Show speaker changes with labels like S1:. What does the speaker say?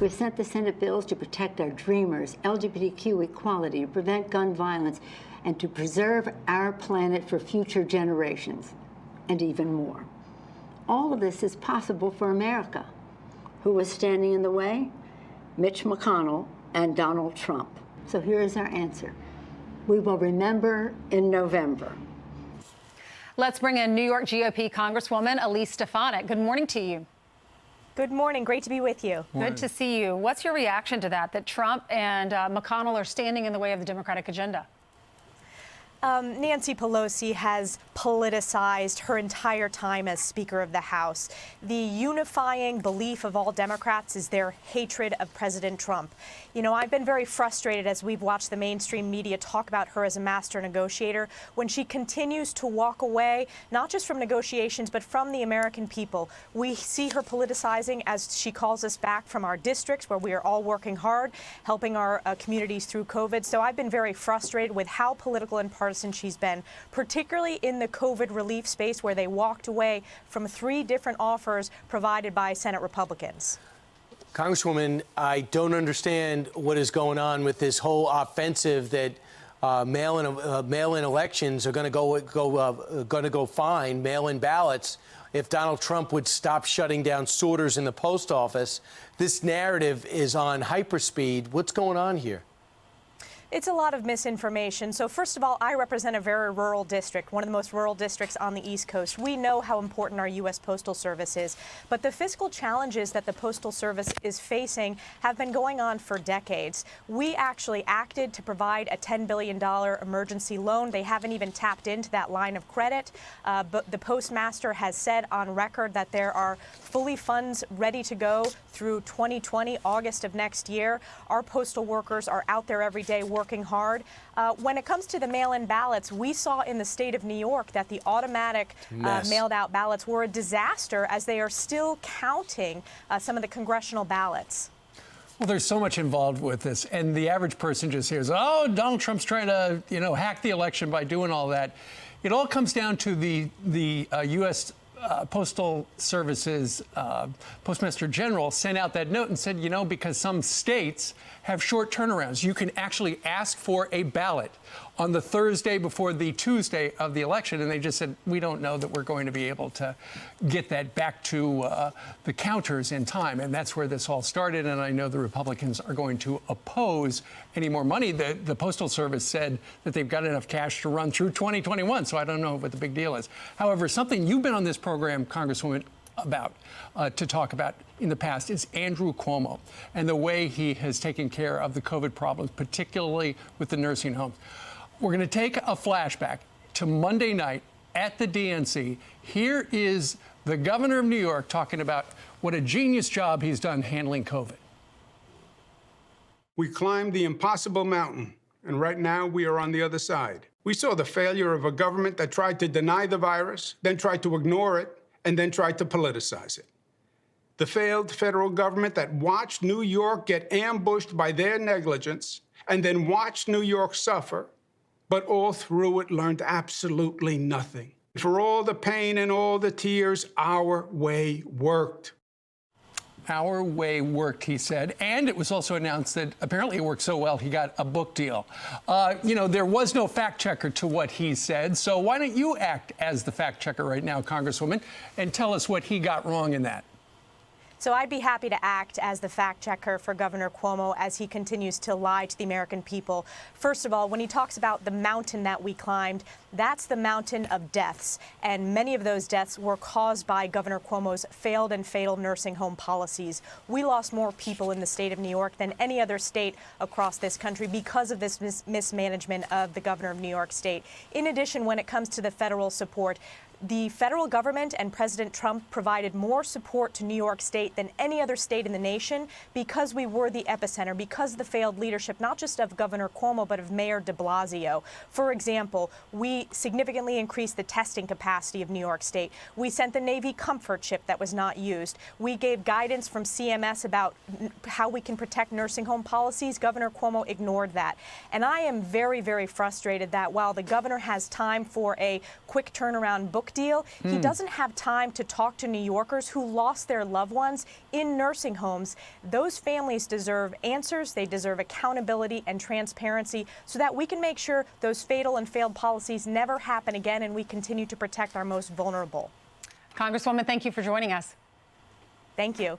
S1: We've sent the Senate bills to protect our dreamers, LGBTQ equality, to prevent gun violence, and to preserve our planet for future generations, and even more. All of this is possible for America. Who was standing in the way? Mitch McConnell and Donald Trump. So here is our answer. We will remember in November.
S2: Let's bring in New York GOP Congresswoman Elise Stefanik. Good morning to you.
S3: Good morning. Great to be with you.
S2: Good to see you. What's your reaction to that Trump and McConnell are standing in the way of the Democratic agenda?
S3: Nancy Pelosi has politicized her entire time as Speaker of the House. The unifying belief of all Democrats is their hatred of President Trump. You know, I've been very frustrated as we've watched the mainstream media talk about her as a master negotiator when she continues to walk away, not just from negotiations, but from the American people. We see her politicizing as she calls us back from our districts where we are all working hard, helping our communities through COVID. So I've been very frustrated with how political and partisan she's been, particularly in the COVID relief space where they walked away from 3 different offers provided by Senate Republicans.
S4: Congresswoman, I don't understand what is going on with this whole offensive that mail-in elections are going to go fine, mail-in ballots. If Donald Trump would stop shutting down sorters in the post office, this narrative is on hyperspeed. What's going on here?
S3: It's a lot of misinformation. So first of all, I represent a very rural district, one of the most rural districts on the East Coast. We know how important our U.S. Postal Service is, but the fiscal challenges that the Postal Service is facing have been going on for decades. We actually acted to provide a $10 billion emergency loan. They haven't even tapped into that line of credit, but the postmaster has said on record that there are fully funds ready to go through 2020, August of next year. Our postal workers are out there every day working hard. When it comes to the mail-in ballots, we saw in the state of New York that the automatic mailed-out ballots were a disaster as they are still counting some of the congressional ballots.
S5: Well, there's so much involved with this, and the average person just hears, oh, Donald Trump's trying to, hack the election by doing all that. It all comes down to the U.S. Postal Service's Postmaster General sent out that note and said, because some states have short turnarounds, you can actually ask for a ballot on the Thursday before the Tuesday of the election. And they just said, we don't know that we're going to be able to get that back to the counters in time. And that's where this all started. And I know the Republicans are going to oppose any more money. The Postal Service said that they've got enough cash to run through 2021. So I don't know what the big deal is. However, something you've been on this program, Congresswoman, to talk about in the past is Andrew Cuomo and the way he has taken care of the COVID problems, particularly with the nursing homes. We're going to take a flashback to Monday night at the DNC. Here is the governor of New York talking about what a genius job he's done handling COVID.
S6: We climbed the impossible mountain, and right now we are on the other side. We saw the failure of a government that tried to deny the virus, then tried to ignore it, and then tried to politicize it. The failed federal government that watched New York get ambushed by their negligence and then watched New York suffer, but all through it learned absolutely nothing. For all the pain and all the tears, our way worked.
S5: Our way worked, he said. And it was also announced that apparently it worked so well, he got a book deal. There was no fact checker to what he said. So why don't you act as the fact checker right now, Congresswoman, and tell us what he got wrong in that?
S3: So I'd be happy to act as the fact checker for Governor Cuomo as he continues to lie to the American people. First of all, when he talks about the mountain that we climbed, that's the mountain of deaths. And many of those deaths were caused by Governor Cuomo's failed and fatal nursing home policies. We lost more people in the state of New York than any other state across this country because of this mismanagement of the governor of New York State. In addition, when it comes to the federal support, the federal government and President Trump provided more support to New York State than any other state in the nation because we were the epicenter, because of the failed leadership, not just of Governor Cuomo, but of Mayor de Blasio. For example, we significantly increased the testing capacity of New York State. We sent the Navy comfort ship that was not used. We gave guidance from CMS about how we can protect nursing home policies. Governor Cuomo ignored that. And I am very, very frustrated that while the governor has time for a quick turnaround book work deal. He doesn't have time to talk to New Yorkers who lost their loved ones in nursing homes. Those families deserve answers. They deserve accountability and transparency so that we can make sure those fatal and failed policies never happen again and we continue to protect our most vulnerable.
S2: Congresswoman, thank you for joining us.
S3: Thank you.